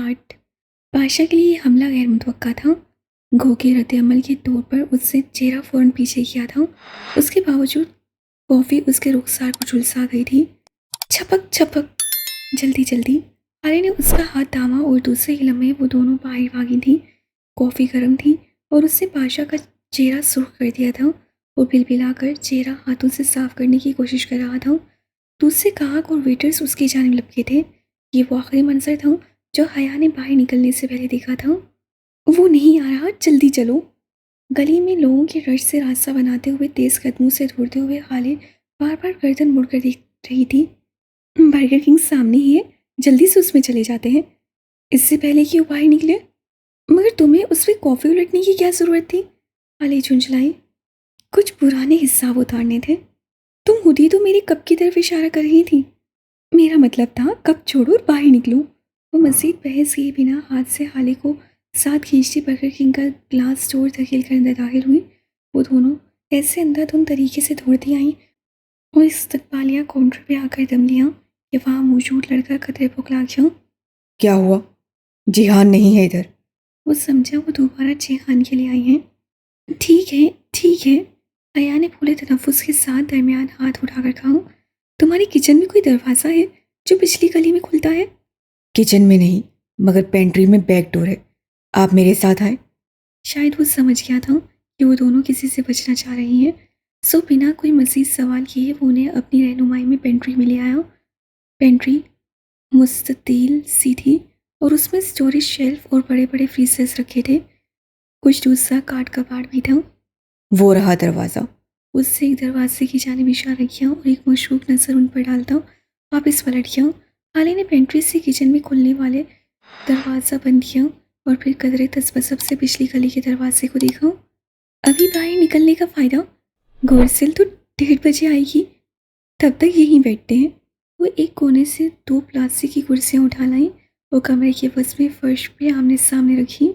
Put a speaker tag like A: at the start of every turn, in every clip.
A: 8 بادشاہ کے لیے یہ حملہ غیر متوقع تھا۔ گو کے رد عمل کے طور پر اس سے چہرہ فوراً پیچھے کیا تھا۔ اس کے باوجود کافی اس کے رخسار کو جھلسا گئی تھی۔ چھپک چھپک، جلدی جلدی۔ ہالے نے اس کا ہاتھ تھاما اور دوسرے ہی لمحے وہ دونوں باہر بھاگی تھیں۔ کافی گرم تھی اور اس نے بادشاہ کا چہرہ سرخ کر دیا تھا۔ وہ بلبلا کر چہرہ ہاتھوں سے صاف کرنے کی کوشش کر رہا تھا۔ دوسرے گاہک اور ویٹرز اس کی جانب لپکے تھے۔ یہ وہ آخری منظر تھا جو حیا نے باہر نکلنے سے پہلے دیکھا تھا۔ وہ نہیں آ رہا، جلدی چلو۔ گلی میں لوگوں کے رش سے راستہ بناتے ہوئے تیز قدموں سے دوڑتے ہوئے ہالے بار بار گردن مڑ کر دیکھ رہی تھی۔ برگر کنگ سامنے ہی ہے، جلدی سے اس میں چلے جاتے ہیں، اس سے پہلے کہ وہ باہر نکلے۔ مگر تمہیں اس پہ کافی الٹنے کی کیا ضرورت تھی؟ ہالے جھنجھلائی۔ کچھ پرانے حساب اتارنے تھے۔ تم خود ہی تو میری کپ کی طرف اشارہ کر رہی تھی۔ میرا مطلب تھا کپ چھوڑو اور باہر نکلو۔ وہ مزید بحث کیے بنا ہاتھ سے ہالے کو ساتھ کھینچتی برگر کنگ کا گلاس ڈور دھکیل کر اندر داخل ہوئی۔ وہ دونوں ایسے اندھا دھند طریقے سے دوڑتی آئیں اور استقبالیہ کاؤنٹر پہ آ کر دم لیا کہ وہاں موجود لڑکا قدرے پکلا گیا۔
B: کیا ہوا؟ جیہان نہیں ہے ادھر۔
A: وہ سمجھا وہ دوبارہ جیہان کے لیے آئی ہیں۔ ٹھیک ہے ٹھیک ہے، حیا نے پورے تنفس کے ساتھ درمیان ہاتھ اٹھا کر کہا۔ تمہاری کچن میں کوئی دروازہ ہے جو پچھلی گلی میں کھلتا ہے؟
B: کچن میں نہیں، مگر پینٹری میں بیک ڈور ہے۔ آپ میرے ساتھ آئیں۔
A: شاید وہ سمجھ گیا تھا کہ وہ دونوں کسی سے بچنا چاہ رہی ہیں، سو بنا کوئی مزید سوال کیے وہ انہیں اپنی رہنمائی میں پینٹری میں لے آیا۔ پینٹری مستطیل سی تھی اور اس میں اسٹوریج شیلف اور بڑے بڑے فریزرز رکھے تھے۔ کچھ دوسرا کاٹ کباڑ بھی تھا۔
B: وہ رہا دروازہ۔
A: اس سے ایک دروازے کی جانب اشارہ کیا اور ایک مشکوک نظر ان پر ڈالتا واپس پلٹ گیا۔ ہالے نے پینٹری سے کچن میں کھلنے والے دروازہ بند کیا اور پھر قدرے تذبذب سے پچھلی گلی کے دروازے کو دیکھا۔ ابھی باہر نکلنے کا فائدہ؟ گورسل تو 1:30 بجے آئے گی، تب تک یہیں بیٹھتے ہیں۔ وہ ایک کونے سے 2 پلاسٹک کی کرسیاں اٹھا لائیں اور کمرے کے وسط میں فرش پہ آمنے سامنے رکھی۔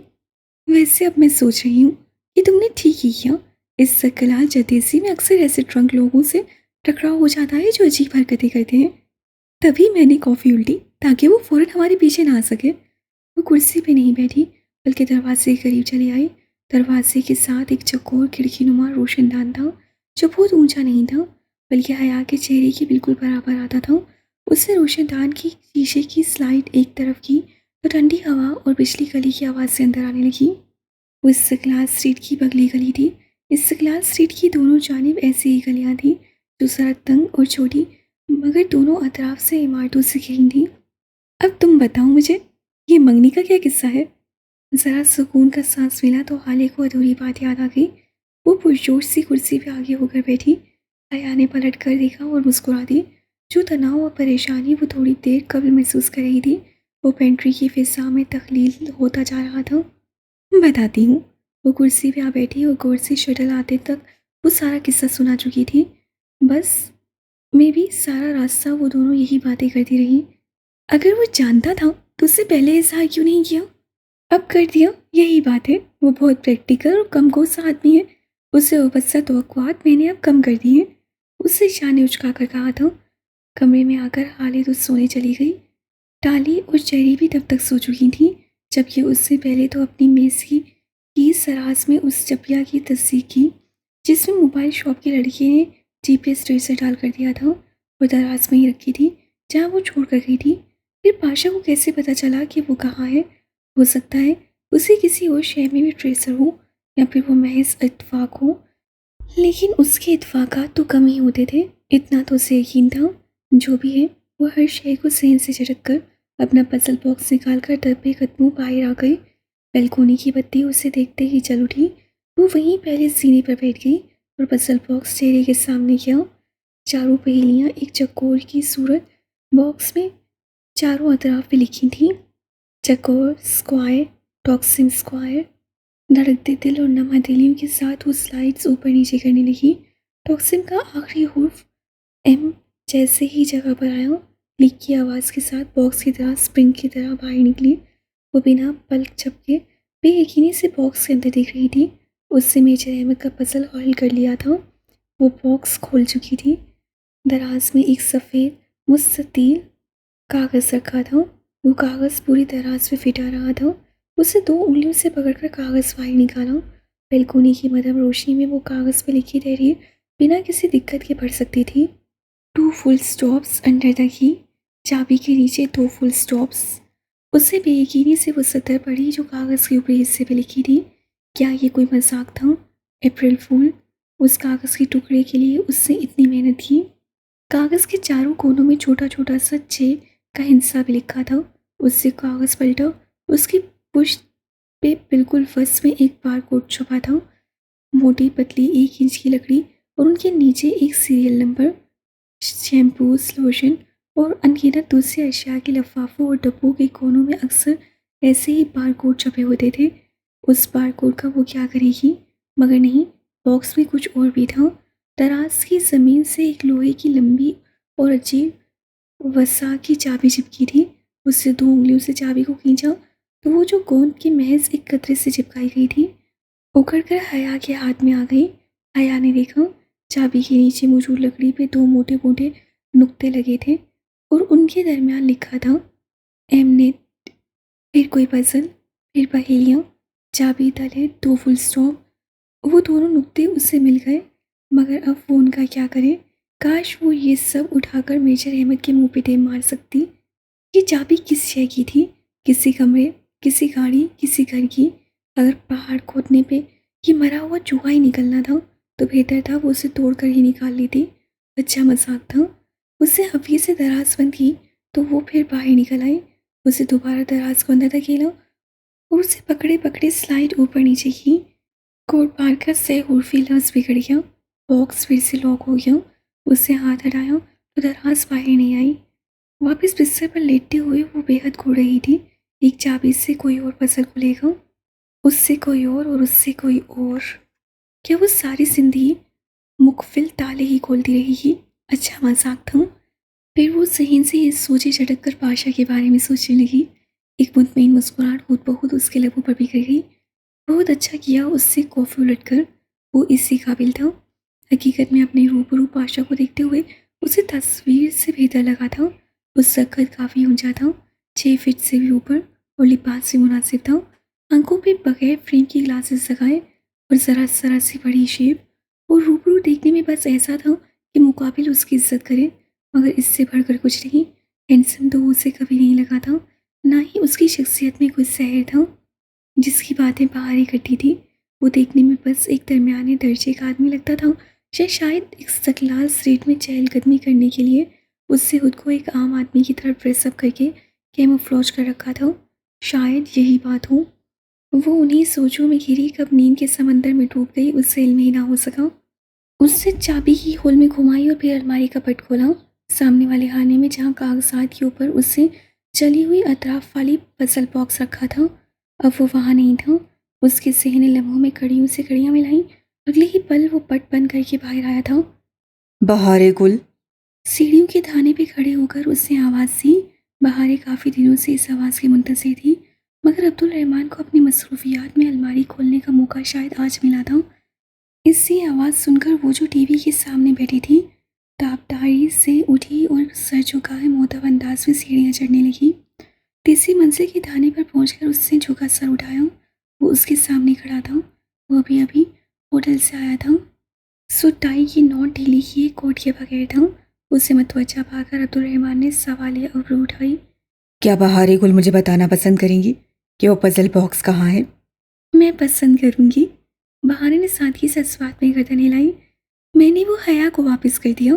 A: ویسے اب میں سوچ رہی ہوں کہ تم نے ٹھیک ہی کیا۔ اس سکلال جدیسی میں اکثر ایسے ڈرنک لوگوں سے ٹکراؤ ہو جاتا ہے جو عجیب حرکتیں کرتے ہیں۔ تبھی میں نے کافی الٹی تاکہ وہ فوراً ہمارے پیچھے نہ آ سکے۔ وہ کرسی پہ نہیں بیٹھی بلکہ دروازے کے قریب چلی آئی۔ دروازے کے ساتھ ایک چوکور کھڑکی نما روشن دان تھا جو بہت اونچا نہیں تھا بلکہ حیا کے چہرے کے بالکل برابر آتا تھا۔ اس نے روشن دان کی شیشے کی سلائڈ ایک طرف کی تو ٹھنڈی ہوا اور بجلی گلی کی آواز سے اندر آنے لگی۔ وہ استقلال اسٹریٹ کی بغلی گلی تھی۔ استقلال اسٹریٹ کی دونوں جانب ایسی ہی گلیاں تھیں جو سڑک تنگ اور چھوٹی مگر دونوں اطراف سے عمارتوں سے گھری تھیں۔ اب تم بتاؤ مجھے، یہ منگنی کا کیا قصہ ہے؟ ذرا سکون کا سانس ملا تو حالے کو ادھوری بات یاد آ گئی۔ وہ پرجوش سی کرسی پہ آگے ہو کر بیٹھی۔ حیا نے پلٹ کر دیکھا اور مسکرا دی۔ جو تناؤ اور پریشانی وہ تھوڑی دیر قبل محسوس کر رہی تھی وہ پینٹری کی فضا میں تخلیل ہوتا جا رہا تھا۔ بتاتی ہوں۔ وہ کرسی پہ آ بیٹھی اور غور سے شٹل آتے تک وہ سارا قصہ سنا چکی تھی۔ بس میں بھی سارا راستہ وہ دونوں یہی باتیں کرتی رہی۔ اگر وہ جانتا تھا تو اس سے پہلے اظہار کیوں نہیں کیا؟ اب کر دیا، یہی بات ہے۔ وہ بہت پریکٹیکل اور کم غصہ آدمی ہے۔ اسے وابستہ توقعات میں نے اب کم کر دی ہیں۔ اس سے شاہ نے اچکا کر کہا تھا۔ کمرے میں آ کر حالے تو سونے چلی گئی۔ ٹالی اور چیری بھی تب تک سو چکی تھیں جبکہ اس سے پہلے تو اپنی میز کی سراز میں اس چپیا کی تصدیق کی جس میں موبائل شاپ کے لڑکے نے GPS ٹریسر ڈال کر دیا تھا اور دراز میں ہی رکھی تھی جہاں وہ چھوڑ کر گئی تھی۔ پھر پاشا کو کیسے پتا چلا کہ وہ کہاں ہے؟ ہو سکتا ہے اسے کسی اور شہر میں بھی ٹریسر ہو یا پھر وہ محض اتفاق ہو، لیکن اس کے اتفاقات تو کم ہی ہوتے تھے۔ اتنا تو اسے یقین تھا۔ جو بھی ہے وہ ہر شے کو ذہن سے جھٹک کر اپنا پزل باکس نکال کر دبے قدموں باہر آ گئی۔ بیلکونی کی بتی اسے دیکھتے ہی جل اٹھی۔ وہ وہیں پہلے سینے پر بیٹھ گئی اور پزل باکس چہرے کے سامنے کیا۔ چاروں پہیلیاں ایک چکور کی صورت باکس میں چاروں اطراف پہ لکھی تھیں۔ چکور، اسکوائر، ٹاکسن اسکوائر۔ دھڑکتے دل اور نما دلیوں کے ساتھ وہ سلائڈز اوپر نیچے کرنے لگی۔ ٹاکسن کا آخری حرف M جیسے ہی جگہ پر آیا، کلک کی آواز کے ساتھ باکس کی طرح اسپرنگ کی طرح باہر نکلی۔ وہ بنا پلک جھپکے بے یقینی سے باکس کے اندر دیکھ رہی تھی۔ اس سے میجر احمد کا پزل حل کر لیا تھا۔ وہ باکس کھول چکی تھی۔ دراز میں ایک سفید مستطیل کاغذ رکھا تھا وہ کاغذ پوری طرح سے پھٹا رہا تھا۔ اسے 2 انگلیوں سے پکڑ کر کاغذ باہر نکالا۔ بیلکونی کی مدھم روشنی میں وہ کاغذ پہ لکھی تحریر بنا کسی دقت کے پڑھ سکتی تھی۔ 2 فل اسٹاپس انڈر دا کی، چابی کے نیچے 2 فل اسٹاپس۔ اسے بے یقینی سے وہ سطر پڑھی جو کاغذ کے اوپری حصے پہ لکھی تھی۔ کیا یہ کوئی مذاق تھا؟ اپریل فول! اس کاغذ کے ٹکڑے کے لیے اس نے اتنی محنت کی۔ کاغذ کے چاروں کونوں میں چھوٹا چھوٹا سا 6 کا ہندسہ بھی لکھا تھا۔ اس سے کاغذ پلٹا، اس کی پشت پہ بالکل وسط میں ایک بار کوڈ چھپا تھا، موٹی پتلی 1 انچ کی لکڑی، اور ان کے نیچے ایک سیریل نمبر۔ شیمپوز، لوشن اور انگنت دوسری اشیاء کے لفافوں اور ڈبوں کے کونوں میں اکثر ایسے ہی بار کوڈ چھپے ہوتے تھے۔ اس بار کوڈ کا وہ کیا کرے گی؟ مگر نہیں، باکس میں کچھ اور بھی تھا۔ دراز کی زمین سے ایک لوہے کی لمبی اور عجیب وسا کی چابی چپکی تھی۔ اس سے 2 انگلیوں سے چابی کو کھینچا تو وہ جو گوند کے محض ایک قطرے سے چپکائی گئی تھی اکھڑ کر حیا کے ہاتھ میں آ گئی۔ حیا نے دیکھا چابی کے نیچے موجود لکڑی پہ 2 موٹے موٹے نقطے لگے تھے اور ان کے درمیان لکھا تھا ایمنیٹ۔ پھر کوئی پزل، پھر پہیلیاں، چابی تلے 2 فل اسٹاپ۔ وہ دونوں نقطے اس سے مل گئے، مگر اب وہ ان کا کیا کرے؟ کاش وہ یہ سب اٹھا کر میجر احمد کے منہ پہ ٹیم مار سکتی۔ یہ چابی کس شے کی تھی؟ کسی کمرے، کسی گاڑی، کسی گھر کی؟ اگر پہاڑ کھودنے پہ یہ مرا ہوا چوہا ہی نکلنا تھا تو بہتر تھا وہ اسے توڑ کر ہی نکال لیتی۔ اچھا مذاق تھا۔ اسے حفیظ سے دراز بند کی تو وہ پھر باہر نکل آئی۔ اسے دوبارہ دراز کو اندر دھکیلا اور اسے پکڑے پکڑے سلائڈ اوپر نیچے کی۔ کوڈ پار کا سہ حرفی لفظ بگڑ گیا۔ باکس پھر سے لاک ہو گیا۔ اس سے ہاتھ ہٹایا تو دراز باہر نہیں آئی۔ واپس بستر پر لیٹتے ہوئے وہ بے حد گھڑ رہی تھی۔ ایک چابی سے کوئی اور پزل کھلے گا، اس سے کوئی اور اس سے کوئی اور۔ کیا وہ ساری زندگی مقفل تالے ہی کھولتی رہے گی؟ اچھا مذاق تھا۔ پھر وہ ذہن سے یہ سوچے جھٹک کر پاشا کے بارے میں سوچنے لگی۔ ایک مطمئن مسکراہٹ خود بخود اس کے لبوں پر بکھر گئی۔ بہت اچھا کیا اس سے کافی الٹ کر، وہ اسی قابل تھا۔ حقیقت میں اپنے روبرو پاشا کو دیکھتے ہوئے اسے تصویر سے بہتر لگا تھا۔ اس کا قد کافی اونچا تھا، 6 فٹ سے بھی اوپر، اور لباس سے مناسب تھا۔ آنکھوں پہ بغیر فریم کی گلاسز لگائے اور ذرا سی بڑی شیپ، اور روبرو دیکھنے میں بس ایسا تھا کہ مقابل اس کی عزت کرے، مگر اس سے بڑھ کر کچھ نہیں۔ ہینڈسم تو اسے کبھی نہیں لگا تھا، نہ ہی اس کی شخصیت میں کوئی سحر تھا جس کی باتیں باہر اکٹھی تھی۔ وہ دیکھنے میں بس ایک درمیانے درجے کا آدمی لگتا تھا، شاید استقلال اسٹریٹ میں چہل قدمی کرنے کے لیے اس سے خود کو ایک عام آدمی کی طرح ڈریس اپ کر کے کیموفلاج کر رکھا تھا۔ شاید یہی بات ہو۔ وہ انہی سوچوں میں گھری، کب نیند کے سمندر میں ڈوب گئی، اس سے علم ہی نہ ہو سکا۔ اس سے چابی کی ہول میں گھمائی اور پھر الماری کا پٹ کھولا۔ سامنے والے خانے میں جہاں کاغذات کے اوپر اس سے چلی ہوئی اطراف والی پزل باکس رکھا تھا، اب وہ وہاں نہیں تھا۔ اس کے ذہن نے لمحوں میں کڑیوں سے کڑیاں ملائیں۔ اگلے ہی پل وہ پٹ بند کر کے باہر آیا تھا۔
B: بہارے گل!
A: سیڑھیوں کے دھانے پہ کھڑے ہو کر اس نے آواز دی۔ بہارے کافی دنوں سے اس آواز کے منتظر تھی، مگر عبدالرحمن کو اپنی مصروفیات میں الماری کھولنے کا موقع شاید آج ملا تھا۔ اسی آواز سن کر وہ جو ٹی وی کے سامنے بیٹھی تھی تابداری سے اٹھی اور سر جھکائے مؤدب انداز میں سیڑھیاں چڑھنے لگی۔ تیسری منزل کے دھانے پر پہنچ کر اس نے جھکا سر اٹھایا۔ وہ اس کے سامنے کھڑا تھا۔ وہ ابھی ہوٹل سے آیا تھا، سو ٹائی کی نوٹ ڈھیلی کیے کوٹ کے بغیر تھا۔ اسے متوجہ پا کر عبدالرحمن نے سوالیہ ابرو اٹھائی۔
B: کیا بہارے گل مجھے بتانا پسند کریں گی کہ وہ پزل باکس کہاں ہے؟
A: میں پسند کروں گی۔ بہارے نے سادگی سے اس بات میں گردن ہلائی۔ میں نے وہ حیا کو واپس کر دیا۔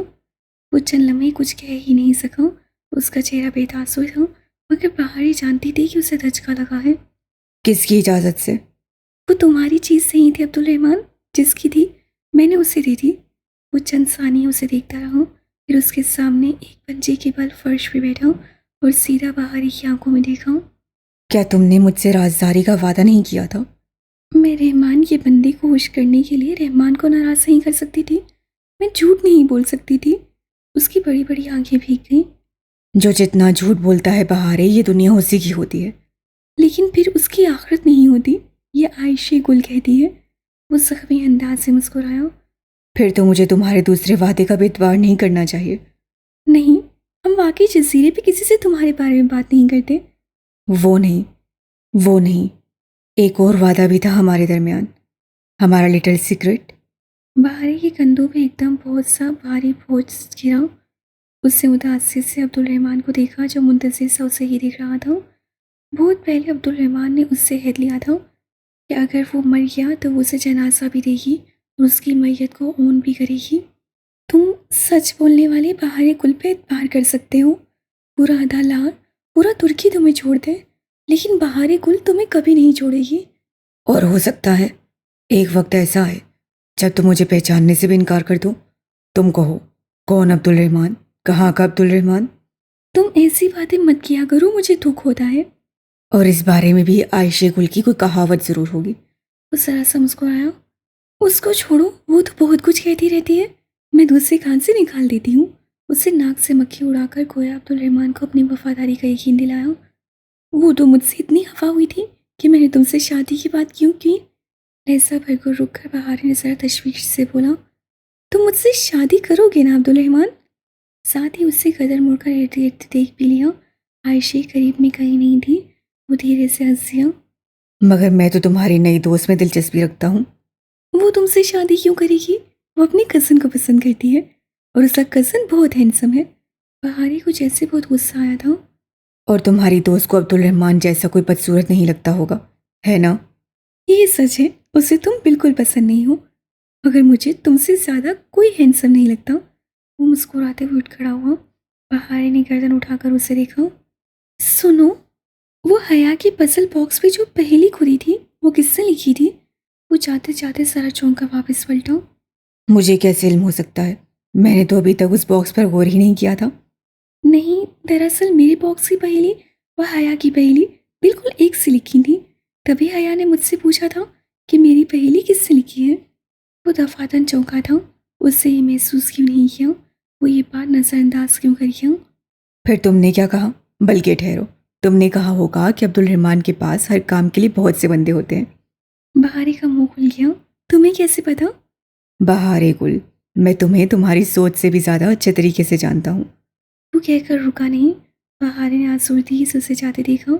A: وہ چند لمحے کچھ کہہ ہی نہیں سکا۔ اس کا چہرہ بے تاثر تھا، مگر بہارے جانتی تھی کہ اسے دھچکا لگا ہے۔
B: کس کی اجازت سے؟
A: وہ تمہاری چیز نہیں تھی عبدالرحمن، جس کی تھی میں نے اسے دے دی۔ وہ چند ثانیے اسے دیکھتا رہا، پھر اس کے سامنے ایک پنجے کے بل فرش پہ بیٹھا اور سیدھا بہاری کی آنکھوں میں دیکھا۔
B: کیا تم نے مجھ سے رازداری کا وعدہ نہیں کیا تھا؟
A: میں رحمان کے بندے کو خوش کرنے کے لیے رحمان کو ناراض نہیں کر سکتی تھی، میں جھوٹ نہیں بول سکتی تھی۔ اس کی بڑی بڑی آنکھیں بھیگ گئیں۔
B: جو جتنا جھوٹ بولتا ہے بہارے، یہ دنیا اسی کی ہوتی ہے۔
A: لیکن پھر اس کی آخرت نہیں ہوتی، یہ عائشہ گل کہتی ہے۔ وہ زخمی انداز سے مسکرایا۔
B: پھر تو مجھے تمہارے دوسرے وعدے کا بھی اعتبار نہیں کرنا چاہیے۔
A: نہیں، ہم واقعی جزیرے پہ کسی سے تمہارے بارے میں بات نہیں کرتے۔
B: وہ نہیں، وہ نہیں، ایک اور وعدہ بھی تھا ہمارے درمیان، ہمارا لٹل سیکرٹ۔
A: بہارے کے کندھوں پہ ایک دم بہت سا بھاری بوجھ گرا۔ اس سے متاثر سے عبدالرحمن کو دیکھا جو منتظر سا اسے ہی دیکھ رہا تھا۔ بہت پہلے عبدالرحمن نے اس سے عہد لیا تھا کہ اگر وہ مر گیا تو وہ اسے جنازہ بھی دے گی اور اس کی میت کو اون بھی کرے گی۔ تم سچ بولنے والے بہارے گل پہ اعتبار کر سکتے ہو، پورا عدالت، پورا ترکی تمہیں چھوڑ دے لیکن بہارے گل تمہیں کبھی نہیں چھوڑے گی۔
B: اور ہو سکتا ہے ایک وقت ایسا آئے جب تم مجھے پہچاننے سے بھی انکار کر دو۔ تم کہو کون عبدالرحمن، کہاں کا عبدالرحمن؟
A: تم ایسی باتیں مت کیا کرو، مجھے دکھ ہوتا ہے۔
B: اور اس بارے میں بھی عائشہ گل کی کوئی کہاوت ضرور ہوگی۔
A: وہ ذرا سا مسکرایا۔ اس کو چھوڑو، وہ تو بہت کچھ کہتی رہتی ہے، میں دوسرے کان سے نکال دیتی ہوں۔ اسے ناک سے مکھی اڑا کر گویا عبدالرحمن کو اپنی وفاداری کا یقین دلایا۔ وہ تو مجھ سے اتنی خفا ہوئی تھی کہ میں نے تم سے شادی کی بات کیوں کی؟ لہجہ بھر کر رک کر بہار نے ذرا تشویش سے بولا، تم مجھ سے شادی کرو گے نا عبدالرحمن؟ ساتھ ہی اس سے قدر مڑ کر ارد گرد دیکھ بھی لیا۔ عائشہ قریب میں کہیں نہیں تھی۔ وہ دھیرے سے ہنس دیا۔
B: مگر میں تو تمہاری نئی دوست میں دلچسپی رکھتا ہوں۔
A: وہ تم سے شادی کیوں کرے گی؟ وہ اپنی کزن کو پسند کرتی ہے اور اس کا کزن بہت ہینڈسم ہے۔ بہاری کو جیسے بہت غصہ آیا تھا۔
B: اور تمہاری دوست کو عبدالرحمن جیسا کوئی بدصورت نہیں لگتا ہوگا، ہے نا؟
A: یہ سچ ہے، اسے تم بالکل پسند نہیں ہو، مگر مجھے تم سے زیادہ کوئی ہینڈسم نہیں لگتا۔ وہ مسکراتے ہوئے اٹھ کھڑا ہوا۔ بہاری نے گردن اٹھا کر اسے دیکھا۔ سنو، وہ حیا کے پزل باکس پہ جو پہلی کھری تھی وہ کس سے لکھی تھی؟ وہ جاتے جاتے سارا چونکا واپس پلٹا۔
B: مجھے کیسے علم ہو سکتا ہے؟ میں نے تو ابھی تک اس باکس پر غور ہی نہیں کیا تھا۔
A: نہیں، دراصل میرے باکس کی پہیلی اور حیا کی پہیلی بالکل ایک سے لکھی تھی۔ تبھی حیا نے مجھ سے پوچھا تھا کہ میری پہیلی کس سے لکھی ہے۔ وہ دفعتاً چونکا تھا۔ اس سے یہ محسوس کیوں نہیں کیا؟ وہ یہ بات نظر انداز کیوں کر گیا؟
B: پھر تم نے کیا کہا؟ بلکہ ٹھہرو، تم نے کہا ہوگا کہ عبدالرحمن کے پاس ہر کام کے لیے بہت سے بندے ہوتے ہیں۔
A: بہاری کا منہ کھل گیا۔ تمہیں کیسے پتا؟
B: بہارے گل، میں تمہیں تمہاری سوچ سے بھی زیادہ اچھے طریقے سے جانتا ہوں۔
A: وہ کہہ کر رکا نہیں۔ بہاری نے آزردگی سے اسے جاتے دیکھا۔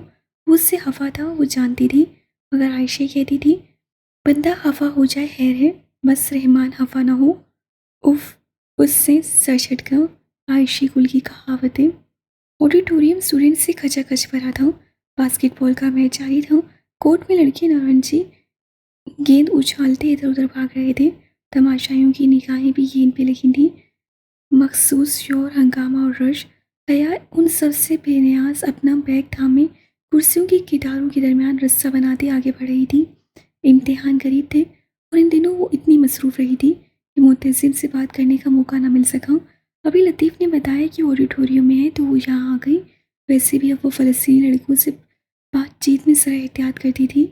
A: وہ اس سے خفا تھا، وہ جانتی تھی، مگر عائشہ کہتی تھی بندہ خفا ہو جائے خیر ہے، بس رحمان خفا نہ ہو۔ اف، اس سے سر چھٹکا۔ عائشہ گل کی کہاوتیں۔ آڈیٹوریم اسٹوڈنٹ سے کھچا کھچ بھرا تھا۔ باسکٹ بال کا میچ جاری تھا۔ کورٹ میں لڑکے نارنجی گیند اچھالتے ادھر ادھر بھاگ رہے تھے۔ تماشائیوں کی نگاہیں بھی گیند پہ لگی تھیں۔ مخصوص شور، ہنگامہ اور رش۔ حیا ان سب سے بے نیاز اپنا بیگ تھامے کرسیوں کی قطاروں کے درمیان رستہ بناتے آگے بڑھ رہی تھی۔ امتحان قریب تھے اور ان دنوں وہ اتنی مصروف رہی تھی کہ ملتزم سے بات کرنے کا موقع نہ مل سکا۔ ابھی لطیف نے بتایا کہ آڈیٹوریم میں ہے تو وہ یہاں آ گئی۔ ویسے بھی اب وہ فلسطینی لڑکوں سے بات چیت میں ذرا احتیاط کرتی تھی۔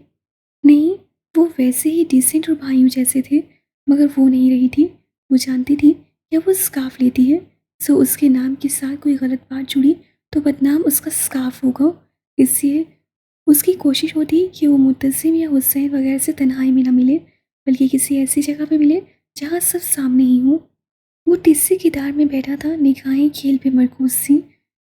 A: نہیں، وہ ویسے ہی ڈیسنٹ اور بھائیوں جیسے تھے، مگر وہ نہیں رہی تھی۔ وہ جانتی تھی کہ وہ اسکارف لیتی ہے، سو اس کے نام کے ساتھ کوئی غلط بات جڑی تو بدنام اس کا اسکارف ہوگا۔ اس لیے اس کی کوشش ہوتی کہ وہ ملتزم یا حسین وغیرہ سے تنہائی میں نہ ملے، بلکہ کسی ایسی جگہ پہ ملے جہاں سب سامنے ہی ہوں۔ وہ تیسری قطار میں بیٹھا تھا، نگاہیں کھیل پہ مرکوز تھیں۔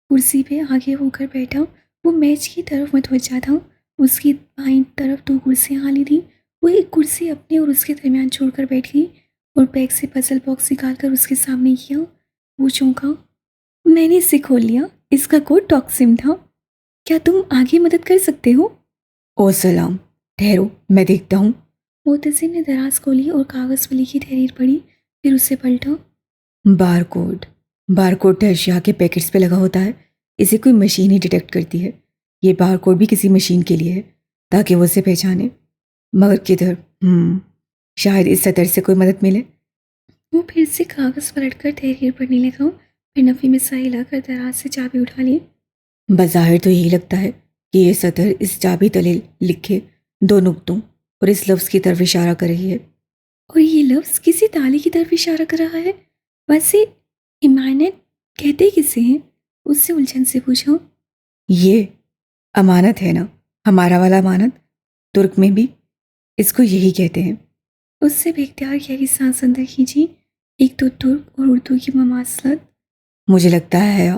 A: کرسی پہ آگے ہو کر بیٹھا، وہ میچ کی طرف متوجہ تھا۔ اس کی بائیں طرف دو کرسیاں خالی تھیں۔ وہ ایک کرسی اپنے اور اس کے درمیان چھوڑ کر بیٹھ گئی اور بیگ سے پزل باکس نکال کر اس کے سامنے کیا۔ وہ چونکا۔ میں نے اسے کھول لیا، اس کا کوڈ ٹاکسم تھا، کیا تم آگے مدد کر سکتے ہو؟
B: او سلام، ٹھہرو میں دیکھتا ہوں۔
A: ملتزم نے دراز کھولی اور کاغذ پر لکھی تحریر پڑھی، پھر اسے پلٹا۔
B: بار کوڈ، بار کوڈ تو اشیاء کے پیکٹس پہ لگا ہوتا ہے، اسے کوئی مشین ہی ڈیٹیکٹ کرتی ہے۔ یہ بار کوڈ بھی کسی مشین کے لیے ہے تاکہ وہ اسے پہچانے، مگر کدھر؟ شاید اس سطر سے کوئی مدد ملے۔
A: وہ پھر سے کاغذ پلٹ کر تحریر پڑھنے لگا، پھر نفی میں سا ہلا کر دراز سے چابی اٹھا لی۔
B: بظاہر تو یہی لگتا ہے کہ یہ سطر اس چابی تلے لکھے دو نقطوں اور اس لفظ کی طرف اشارہ کر رہی ہے۔
A: اور یہ لفظ کسی تالے کی طرف اشارہ کر رہا ہے۔ ویسے امانت کہتے کسے ہیں؟ اس سے الجھن سے پوچھا۔
B: یہ امانت ہے نا، ہمارا والا امانت، ترک میں بھی اس کو یہی کہتے ہیں۔
A: اس سے بے اختیار گہری سانس اندر کھینچی۔ ایک تو ترک اور اردو کی مماثلت۔
B: مجھے لگتا ہے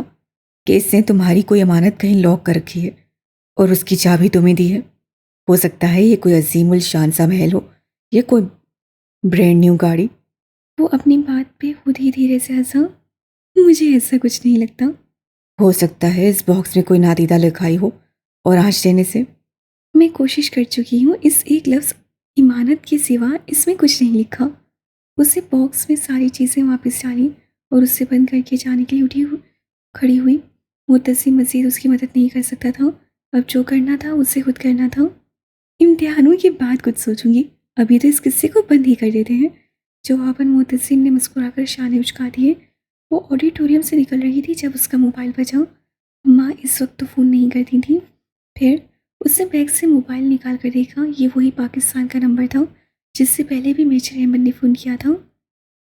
B: کہ اس نے تمہاری کوئی امانت کہیں لاک کر رکھی ہے اور اس کی چابی تمہیں دی ہے. ہو سکتا ہے یہ کوئی عظیم الشان سا محل ہو یا کوئی برینڈ نیو گاڑی.
A: وہ اپنی بات پہ خود ہی دھیرے سے ہنسا. مجھے ایسا کچھ نہیں لگتا.
B: ہو سکتا ہے اس باکس میں کوئی نادیدہ لکھائی ہو اور آنچ دینے سے.
A: میں کوشش کر چکی ہوں، اس ایک لفظ امانت کے سوا اس میں کچھ نہیں لکھا. اسے باکس میں ساری چیزیں واپس ڈالی اور اسے بند کر کے جانے کے لیے کھڑی ہوئی. متصم مزید اس کی مدد نہیں کر سکتا تھا. اب جو کرنا تھا اسے خود کرنا تھا. امتحانوں کے بعد کچھ سوچوں گی، ابھی تو اس قصے کو بند ہی کر دیتے ہیں. جواباً معتصم نے مسکرا کر شانے اچکا دیے. وہ آڈیٹوریم سے نکل رہی تھی جب اس کا موبائل بجا. ماں اس وقت تو فون نہیں کرتی تھی. پھر اس نے بیگ سے موبائل نکال کر دیکھا. یہ وہی پاکستان کا نمبر تھا جس سے پہلے بھی میجر احمد نے فون کیا تھا.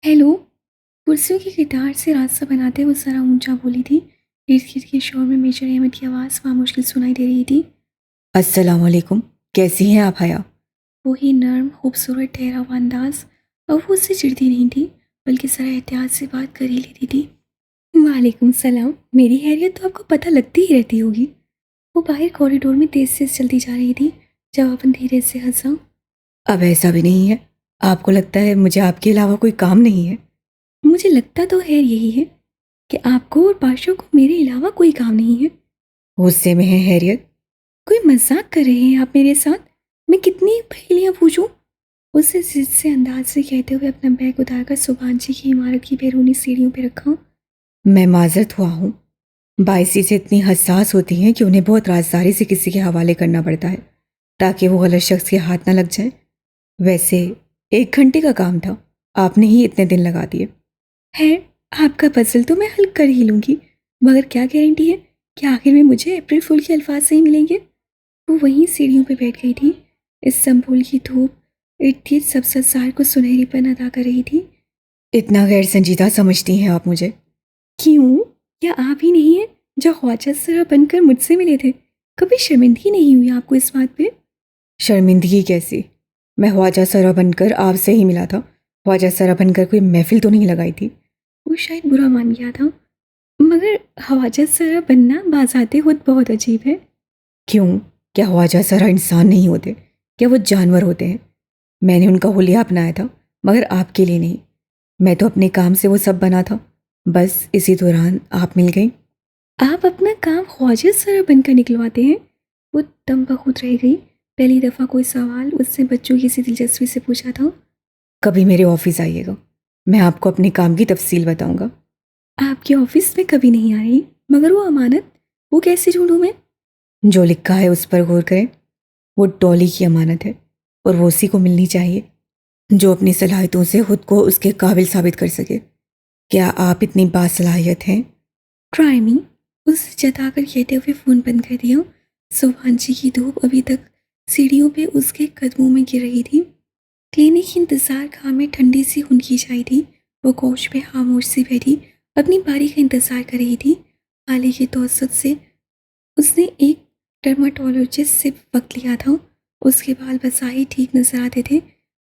A: ہیلو. کرسیوں کی قطار سے راستہ بناتے وہ ذرا اونچا بولی تھی. ارد گرد کے شور میں میجر احمد کی آواز مشکل سنائی دے رہی تھی.
B: السلام علیکم، کیسی ہیں آپ حیا؟
A: وہی نرم خوبصورت ٹھہرا ہوا انداز. اب وہ اس سے چڑھتی نہیں تھی بلکہ ذرا احتیاط سے بات کر ہی لیتی تھی. وعلیکم السلام. میری خیریت تو آپ کو پتہ لگتی ہی رہتی ہوگی. وہ باہر کوریڈور میں تیز سے چلتی جا رہی تھی. جواباً دھیرے سے ہنسا.
B: اب ایسا بھی نہیں ہے. آپ کو لگتا ہے مجھے آپ کے علاوہ کوئی کام نہیں ہے؟
A: مجھے لگتا تو خیر یہی ہے کہ آپ کو اور پاشو کو میرے علاوہ کوئی کام نہیں ہے.
B: غصے میں ہے خیریت؟
A: کوئی مذاق کر رہے ہیں آپ میرے ساتھ؟ میں کتنی پہیلیاں پوچھوں؟ اسے ضد سے انداز سے کہتے ہوئے اپنا بیگ اتار کر سبحان جی کی عمارت کی بیرونی سیڑھیوں پہ رکھا.
B: میں معذرت ہوا ہوں. باعثی سے اتنی حساس ہوتی ہیں کہ انہیں بہت رازداری سے کسی کے حوالے کرنا پڑتا ہے تاکہ وہ غلط شخص کے ہاتھ نہ لگ جائیں. ویسے 1 گھنٹے کا کام تھا، آپ نے ہی اتنے دن لگا دیے.
A: ہے آپ کا پزل تو میں حل کر ہی لوں گی، مگر کیا گارنٹی ہے کہ آخر میں مجھے اپریل فول کے الفاظ سے ہی ملیں گے. وہ وہیں سیڑھیوں پہ بیٹھ گئی تھی. استنبول کی دھوپ ارد گرد سبزار کو سنہری پن ادا کر رہی تھی.
B: اتنا غیر سنجیدہ سمجھتی ہیں آپ مجھے؟
A: کیوں؟ کیا آپ ہی نہیں ہیں جو خواجہ سرا بن کر مجھ سے ملے تھے؟ کبھی شرمندگی نہیں ہوئی آپ کو اس بات پہ؟
B: شرمندگی کیسی؟ میں خواجہ سرا بن کر آپ سے ہی ملا تھا. خواجہ سرا بن کر کوئی محفل تو نہیں لگائی تھی.
A: وہ شاید برا مان گیا تھا، مگر خواجہ سرا بننا بذات خود بہت عجیب ہے.
B: کیوں؟ کیا خواجہ سرا انسان نہیں ہوتے؟ کیا وہ جانور ہوتے ہیں؟ میں نے ان کا حلیہ اپنایا تھا مگر آپ کے لیے نہیں. میں تو اپنے کام سے وہ سب بنا تھا، بس اسی دوران آپ مل گئی.
A: آپ اپنا کام خواجہ سرا بن کر نکلواتے ہیں؟ وہ دم بخود رہ گئی. پہلی دفعہ کوئی سوال اس نے بچوں کی سی دلچسپی سے پوچھا تھا.
B: کبھی میرے آفس آئیے گا، میں آپ کو اپنے کام کی تفصیل بتاؤں گا.
A: آپ کے آفس میں کبھی نہیں آ رہی، مگر وہ امانت وہ کیسے ڈھونڈوں میں؟
B: جو لکھا ہے اس پر غور کریں. وہ ڈالی کی امانت ہے اور وہ اسی کو ملنی چاہیے جو اپنی صلاحیتوں سے خود کو اس کے قابل ثابت کر سکے. کیا آپ اتنی باصلاحیت ہیں؟
A: ٹرائی می. اسے جتا کر کہتے ہوئے فون بند کر دیا. سبحان جی کی دھوپ ابھی تک سیڑھیوں پہ اس کے قدموں میں گر رہی تھی. کلینک کی انتظار گاہ میں ٹھنڈی سی خنکی چھائی تھی. وہ کوچ پہ خاموش سی بیٹھی اپنی باری کا انتظار کر رہی تھی. حالیہ کے توسط سے اس نے ایک ڈرماٹولوجسٹ سے وقت لیا تھا. اس کے بال بظاہر ٹھیک نظر آتے تھے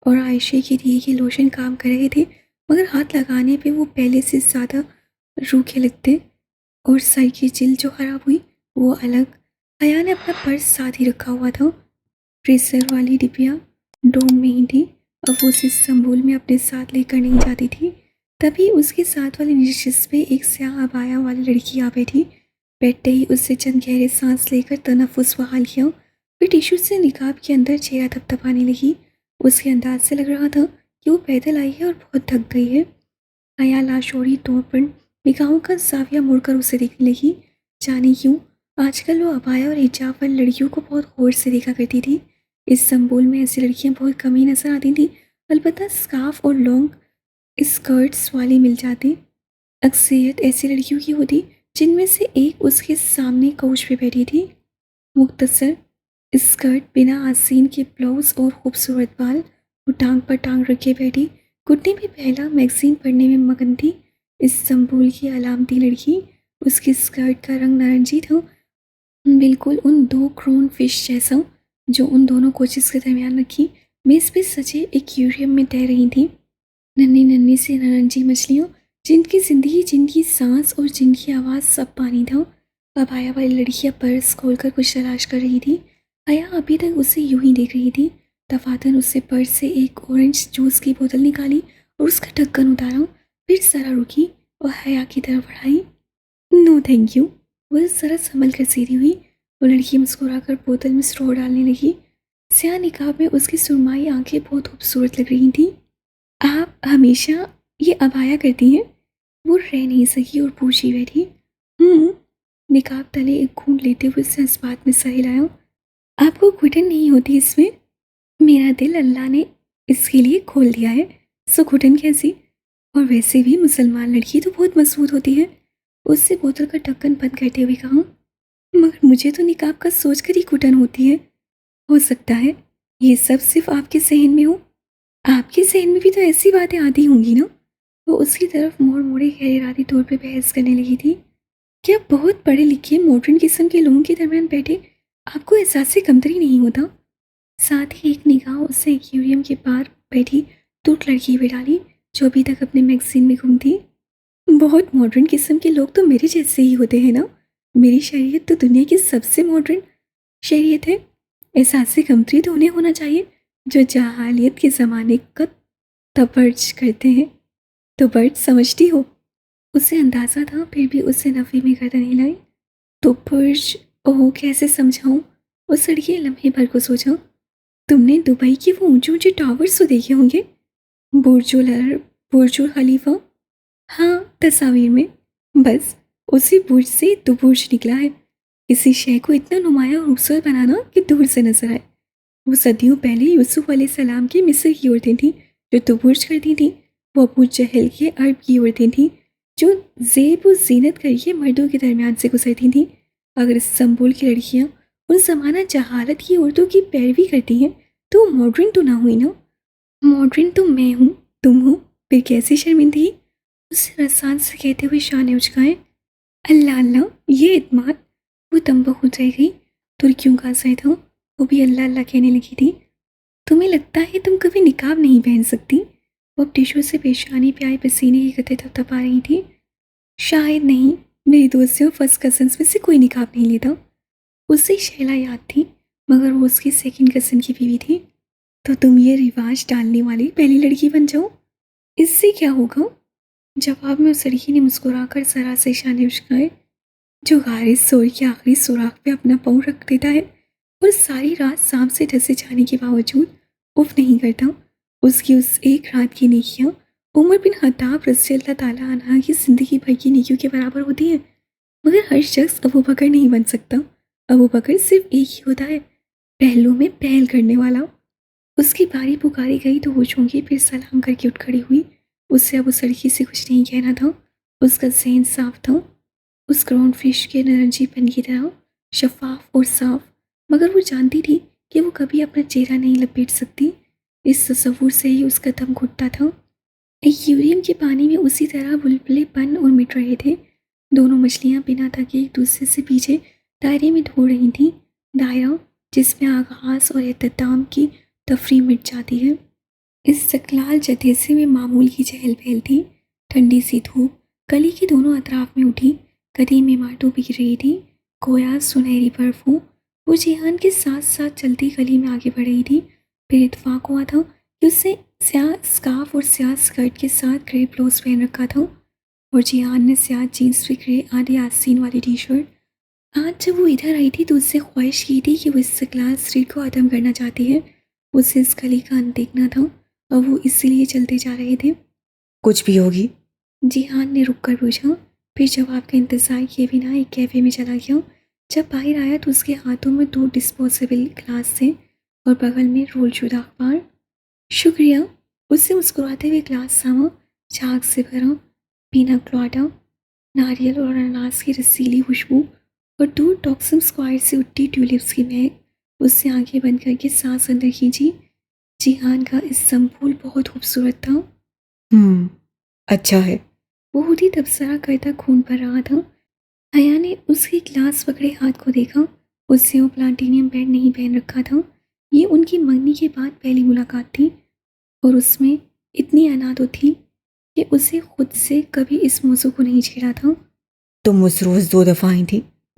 A: اور عائشہ کے دیے کے لوشن کام کر رہے تھے، مگر ہاتھ لگانے پہ وہ پہلے سے زیادہ روکھے لگتے. اور سر کی جلد جو خراب ہوئی وہ الگ. حیا نے اپنا پرس ساتھ ہی رکھا ہوا تھا. فریزر والی ڈبیا ڈوم میں ہی تھی. اب وہ اسے استنبول میں اپنے ساتھ لے کر نہیں جاتی تھی. تبھی اس کے ساتھ والی نشست پہ ایک سیاہ عبایا والی لڑکی آ بیٹھی. بیٹھتے ہی اس سے چند گہرے سانس لے کر تنفس بحال کیا. پھر ٹیشو سے نقاب کے اندر چہرہ تھپتھپانے لگی. اس کے انداز سے لگ رہا تھا کہ وہ پیدل آئی ہے اور بہت تھک گئی ہے. حیا لاشعوری طور پر نگاہوں کا زاویہ مڑ کر اسے دیکھنے لگی. جانے کیوں آج کل وہ عبایا اور حجاب والی لڑکیوں کو بہت غور سے دیکھا کرتی تھی. استنبول میں ایسی لڑکیاں بہت کم ہی نظر آتی تھیں. البتہ اسکارف اور لانگ اسکرٹس والی مل جاتی. اکثریت ایسی لڑکیوں کی ہوتی جن میں سے ایک اس کے سامنے کوچ پہ بیٹھی تھی. مختصر اسکرٹ، بنا آستین کے بلاؤز اور خوبصورت بال. وہ ٹانگ پر ٹانگ رکھے بیٹھی گھٹنے پہ پہلا میگزین پڑھنے میں مگن تھی. استنبول کی علامتی لڑکی. اس کی اسکرٹ کا رنگ نارنجی تھا، بالکل ان 2 کرون فش جیسا جو ان دونوں کوچز کے درمیان رکھی میز پہ سجے ایکویریم میں تیر رہی تھی. ننھی ننھی سی نارنجی مچھلیاں جن کی زندگی، جن کی سانس اور جن کی آواز سب پانی تھا. اب آیا والی لڑکیاں پرس کھول کر کچھ تلاش کر رہی تھی. آیا ابھی تک اسے یوں ہی دیکھ رہی تھی. دفاتر اس سے پرس سے ایک اورنج جوس کی بوتل نکالی اور اس کا ڈھکن اتارا. پھر ذرا رکی اور حیا کی طرف بڑھائی. نو تھینک یو. وہ ذرا سنبھل کر سیدھی ہوئی. وہ لڑکی مسکرا کر بوتل میں اسٹرو ڈالنے لگی. سیاہ نقاب میں اس کی سرمائی آنکھیں بہت خوبصورت لگ رہی تھیں. آپ ہمیشہ یہ ابایا کرتی ہیں؟ وہ رہ نہیں سکی اور پوچھی بیٹھی. نقاب تلے ایک گھونٹ لیتے ہوئے اس نے اس بات میں سر ہلایا. آپ کو گھٹن نہیں ہوتی اس میں؟ میرا دل اللہ نے اس کے لیے کھول دیا ہے، سو گھٹن کیسی؟ اور ویسے بھی مسلمان لڑکی تو بہت مضبوط ہوتی ہے. اس سے بوتل کا ڈھکن بند کرتے ہوئے کہا. مگر مجھے تو نقاب کا سوچ کر ہی گھٹن ہوتی ہے. ہو سکتا ہے یہ سب صرف آپ کے ذہن میں ہو. آپ کے ذہن میں بھی تو ایسی باتیں آتی ہوں گی نا؟ وہ اس کی طرف موڑے غیر ارادی طور پہ بحث کرنے لگی تھی. کیا بہت پڑھے لکھے ماڈرن قسم کے لوگوں کے درمیان بیٹھے آپ کو احساس کمتری نہیں ہوتا؟ ساتھ ہی ایک نگاہ اس نے ایکویریم کے پار بیٹھی ترک لڑکی پہ ڈالی جو ابھی تک اپنے میگزین میں گم تھی. بہت ماڈرن قسم کے لوگ تو میرے جیسے ہی ہوتے ہیں نا. میری شریعت تو دنیا کی سب سے ماڈرن شریعت ہے. احساس کمتری تو انہیں ہونا چاہیے جو جاہلیت کے زمانے کا تبرج کرتے ہیں. تو برج سمجھتی ہو؟ اسے اندازہ تھا پھر بھی اسے نفی میں گردن ہلائی. تو برج اوہ کیسے سمجھاؤں؟ اس لڑکی نے لمحے بھر کو سوچا. تم نے دبئی کے وہ اونچے اونچے ٹاورز تو دیکھے ہوں گے، برج العرب، برج الخلیفہ. ہاں تصاویر میں. بس اسی برج سے دو برج نکلا ہے. کسی شے کو اتنا نمایاں اور خوبصورت بنانا کہ دور سے نظر آئے. وہ صدیوں پہلے یوسف علیہ السلام کی مصر کی عورتیں تھیں جو دو برج کرتی تھیں. وہ ابو جہل کے عرب کی عورتیں تھیں جو زیب و زینت کر کے مردوں کے درمیان سے گزرتی تھیں. اگر استنبول کی لڑکیاں ان زمانہ جہالت کی عورتوں کی پیروی کرتی ہیں تو ماڈرن تو نہ ہوئی نا. ماڈرن تو میں ہوں، تم ہو، پھر کیسی شرمندگی؟ اسے رسان سے کہتے ہوئے شانے اچکائے. اللہ اللہ یہ اعتماد. وہ تنبہ ہو جائے گئی. ترکیوں کا اثر تھا. وہ بھی اللہ اللہ کہنے لگی تھی. تمہیں لگتا ہے تم کبھی نقاب نہیں پہن سکتی؟ وہ اب ٹیشو سے پیشانی پہ آئے پسینے کی قطرے تھپتھپا رہی تھی. شاید نہیں، میری دوستوں فرسٹ کزنس میں سے کوئی نقاب نہیں لیتا. اسے شیلا یاد تھی مگر وہ اس کی سیکنڈ کزن کی بیوی تھی. تو تم یہ رواج ڈالنے والی پہلی لڑکی بن جاؤ. اس سے کیا ہوگا؟ جواب میں اس لڑکی نے مسکرا کر ذرا سے شانے اچکائے. جو غارِ سور کے آخری سوراخ پہ اپنا پاؤں رکھ دیتا ہے اور ساری رات سانپ سے ڈھسے جانے کے باوجود اف نہیں کرتا، اس کی اس ایک رات کی نیکیاں عمر بن خطاب رضی اللہ تعالیٰ عنہ کی زندگی بھر کی نیکیوں کے برابر ہوتی ہیں. مگر ہر شخص ابو بکر نہیں بن سکتا. ابو بکر صرف ایک ہی ہوتا ہے، پہلو میں پہل کرنے والا. اس کی باری پکاری گئی تو وہ چونکی پھر سلام کر کے اٹھ کھڑی ہوئی. اسے اب اس لڑکی سے کچھ نہیں کہنا تھا. اس کا ذہن صاف تھا، اس گراؤنڈ فش کے نارنجی پن کی طرح شفاف اور صاف. مگر وہ جانتی تھی کہ وہ کبھی اپنا چہرہ نہیں لپیٹ سکتی. اس تصور سے ہی اس کا دم گھٹتا تھا. ایکویریم کے پانی میں اسی طرح بلبلے پن اور مٹ رہے تھے. دونوں مچھلیاں بنا تھکے ایک دوسرے سے پیچھے دائرے میں دھو رہی تھیں. دائرہ جس میں آغاز اور اختتام کی تفریح مٹ جاتی ہے. استقلال جدیسے میں معمول کی چہل پہل تھی. ٹھنڈی سی دھوپ گلی کے دونوں اطراف میں اٹھی قدیم عمارتوں پہ گر رہی تھی. گویا سنہری برف ہو. وہ جیہان کے ساتھ ساتھ چلتی گلی میں آگے بڑھ رہی تھی. پھر اتفاق ہوا تھا کہ اس نے سیاہ اسکارف اور سیاہ اسکرٹ کے ساتھ گرے بلاؤز پہن رکھا تھا اور جیہان نے سیاہ جینس پہ گرے آدھے آستین والی ٹی شرٹ. آج جب وہ ادھر آئی تھی تو اس سے خواہش کی تھی کہ وہ استقلال اسٹریٹ کو ختم کرنا چاہتی ہے. اسے اس گلی کا انت دیکھنا تھا اور وہ اسی لیے چلتے جا رہے تھے.
B: کچھ بھی ہوگی؟
A: جیہان نے رک کر پوچھا. پھر جواب کا انتظار کیے بنا ایک کیفے میں چلا گیا. جب باہر آیا تو اس کے ہاتھوں میں 2 ڈسپوزیبل گلاس تھے اور بغل میں رول شدہ اخبار. شکریہ. اس سے مسکراتے ہوئے گلاس ساما، جھاگ سے بھرا، پینا کلاڈا، ناریل اور اناناس کی رسیلی خوشبو اور دور ٹاکسم اسکوائر سے اٹھتی ٹیولپس کی مہک. اس سے آنکھیں بند کر کے سانس اندر کھینچی. جیہان کا اس سمپول بہت خوبصورت تھا.
B: اچھا ہے.
A: وہ خود ہی تبصرہ کرتا خون بھر رہا تھا. حیا نے اس کے گلاس پکڑے ہاتھ کو دیکھا. اس سے وہ پلانٹینیم بینڈ نہیں پہن رکھا تھا. یہ ان کی منگنی کے بعد پہلی ملاقات تھی اور اس میں اتنی انا تو تھی کہ اسے خود سے کبھی اس موضوع کو نہیں چھیڑا تھا.
B: تم اس روز 2 دفعہ آئی تھی.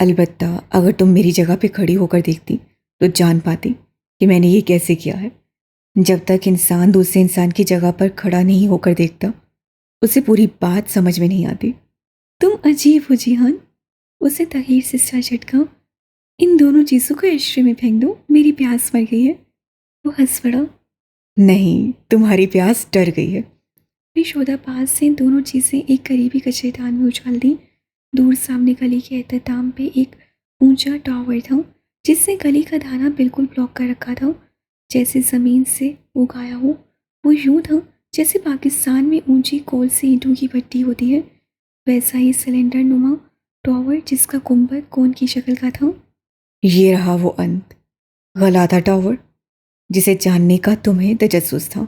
B: البتہ اگر تم میری جگہ پہ کھڑی ہو کر دیکھتی تو جان پاتی کہ میں نے یہ کیسے کیا ہے۔ جب تک انسان دوسرے انسان کی جگہ پر کھڑا نہیں ہو کر دیکھتا اسے پوری بات سمجھ میں نہیں آتی۔
A: تم عجیب ہو جیہان، اسے تغیر سے سر جھٹکا۔ ان دونوں چیزوں کو عشرے میں پھینک دو، میری پیاس مر گئی ہے۔ وہ ہنس پڑا۔
B: نہیں، تمہاری پیاس ڈر گئی ہے۔
A: پھر شودا پاس سے دونوں چیزیں ایک قریبی کچرے دان میں اچھال دیں۔ دور سامنے گلی کے اختتام پہ ایک اونچا ٹاور تھا جس نے گلی کا دھانا بالکل بلاک کر رکھا تھا، جیسے زمین سے اگایا ہو۔ وہ یوں تھا جیسے پاکستان میں اونچی کول سے اینٹوں کی بھٹی ہوتی ہے، ویسا ہی سلنڈر نما ٹاور جس کا گنبد کون کی شکل کا تھا۔
B: یہ رہا وہ انت، غلاتہ ٹاور جسے جاننے کا تمہیں تجسس تھا۔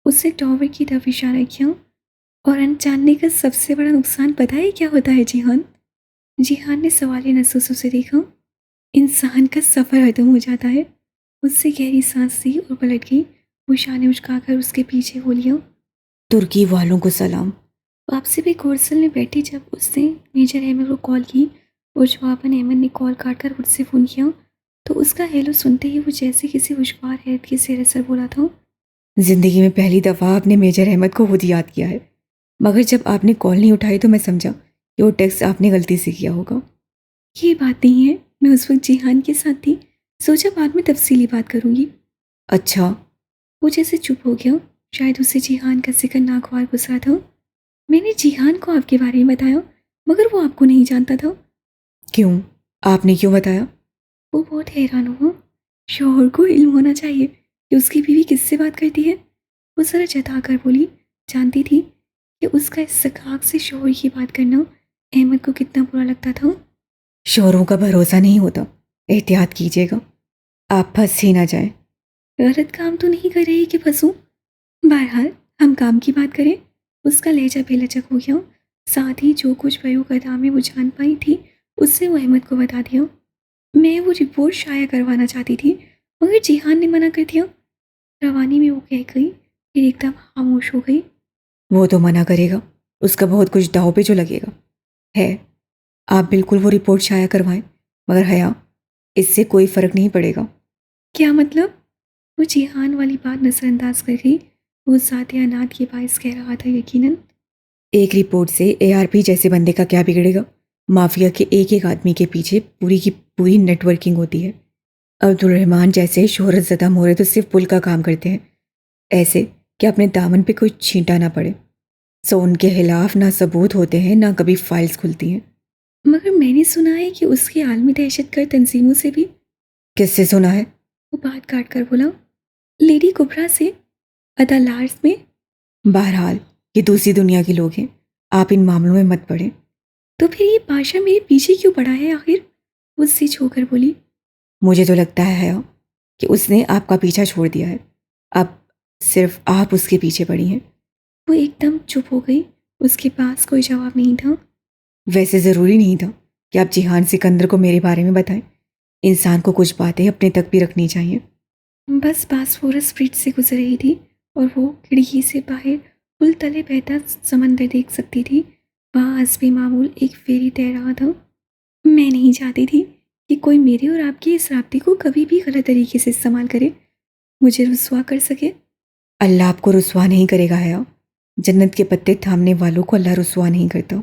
A: اس نے ٹاور کی طرف اشارہ کیا۔ اور انجاننے کا سب سے بڑا نقصان پتہ ہے کیا ہوتا ہے جیہان؟ جیہان نے سوالیہ نظروں سے دیکھا۔ انسان کا سفر ختم ہو جاتا ہے۔ اس سے گہری سانس لی اور پلٹ گئی۔ وہ شانے اچکا کر اس کے پیچھے ہو لیا۔
B: ترکی والوں کو سلام۔
A: واپسی پہ کورسل میں بیٹھی جب اس نے میجر احمد کو کال کی اور جواباً احمد نے کال کاٹ کر مجھ سے فون کیا تو اس کا ہیلو سنتے ہی وہ جیسے کسی خوشگوار حیرت کے زیر اثر بولا تھا۔
B: زندگی میں پہلی دفعہ آپ نے میجر احمد کو خود یاد کیا ہے، مگر جب آپ نے کال نہیں اٹھائی تو میں سمجھا کہ وہ ٹیکسٹ آپ نے غلطی سے کیا ہوگا۔
A: یہ بات نہیں ہے، میں اس وقت جیہان کے ساتھ تھی، سوچا بعد میں تفصیلی بات کروں گی۔
B: اچھا۔
A: وہ جیسے چپ ہو گیا، شاید اسے جیہان کا ذکر ناگوار گزرا تھا۔ میں نے جیہان کو آپ کے بارے میں بتایا مگر وہ آپ کو نہیں جانتا تھا۔
B: کیوں؟ آپ نے کیوں بتایا؟
A: وہ بہت حیران ہوا۔ شوہر کو علم ہونا چاہیے کہ اس کی بیوی کس سے بات کرتی ہے۔ وہ ذرا جتا کر بولی، جانتی تھی کہ اس کا استحقاق سے شوہر کی بات کرنا احمد کو کتنا برا لگتا تھا۔
B: شوہروں کا بھروسہ نہیں ہوتا، احتیاط کیجیے گا، آپ پھنس ہی نہ جائیں۔
A: غلط کام تو نہیں کر رہی کہ پھنسوں؟ بہرحال ہم کام کی بات کریں۔ اس کا لہجہ بے لچک ہو گیا، ساتھ ہی جو کچھ بیوقع میں وہ جان پائی تھی اس سے وہ احمد کو بتا دیا۔ میں وہ رپورٹ شائع کروانا چاہتی تھی مگر جیہان نے منع کر دیا۔ روانی میں وہ کہہ گئی، پھر ایک دم خاموش ہو گئی۔
B: وہ تو منع کرے گا، اس کا بہت کچھ داؤ پہ جو لگے گا ہے۔ آپ بالکل وہ رپورٹ شائع کروائیں، مگر حیا اس سے کوئی فرق نہیں پڑے گا۔
A: کیا مطلب؟ وہ جیہان والی بات نظر انداز کر گئی۔ وہ ذات انات کے باعث کہہ رہا تھا یقیناً۔
B: ایک رپورٹ سے ARP جیسے بندے کا کیا بگڑے گا؟ مافیا کے ایک ایک آدمی کے پیچھے پوری کی پوری نیٹ ورکنگ ہوتی ہے۔ عبدالرحمن جیسے شہرت زدہ مورے تو صرف پل کا کام کرتے ہیں، ایسے کہ اپنے دامن پہ کوئی چھینٹا نہ پڑے۔ سو ان کے خلاف نہ ثبوت ہوتے ہیں نہ کبھی فائلز کھلتی ہیں۔
A: مگر میں نے سنا ہے کہ اس کی عالمی دہشت گرد تنظیموں سے بھی۔
B: کس سے سنا ہے؟
A: وہ بات کاٹ کر بولا، لیڈی کبرا سے، عدالارس میں۔
B: بہرحال یہ دوسری دنیا کے لوگ ہیں، آپ ان معاملوں میں مت پڑیں۔
A: تو پھر یہ پاشا میرے پیچھے کیوں پڑا ہے آخر؟ وہ سے چھو کر بولی۔
B: مجھے تو لگتا ہے حیا کہ اس نے آپ کا پیچھا چھوڑ دیا ہے، اب صرف آپ اس کے پیچھے پڑی ہیں۔
A: وہ ایک دم چپ ہو گئی، اس کے پاس کوئی جواب نہیں تھا۔
B: ویسے ضروری نہیں تھا کہ آپ جیہان سکندر کو میرے بارے میں بتائیں، انسان کو کچھ باتیں اپنے تک بھی رکھنی چاہیے۔
A: بس باسفورس برج سے گزر رہی تھی اور وہ کھڑکی سے باہر پل تلے بہتا سمندر دیکھ سکتی تھی۔ وہاں حسب معمول ایک فیری تیر رہا تھا۔ میں نہیں چاہتی تھی کہ کوئی میرے اور آپ کے اس رابطے کو کبھی بھی غلط طریقے سے استعمال کرے، مجھے رسوا کر سکے۔
B: اللہ آپ کو رسوا نہیں کرے گا حیا، جنت کے پتے تھامنے والوں کو اللہ رسوا نہیں کرتا۔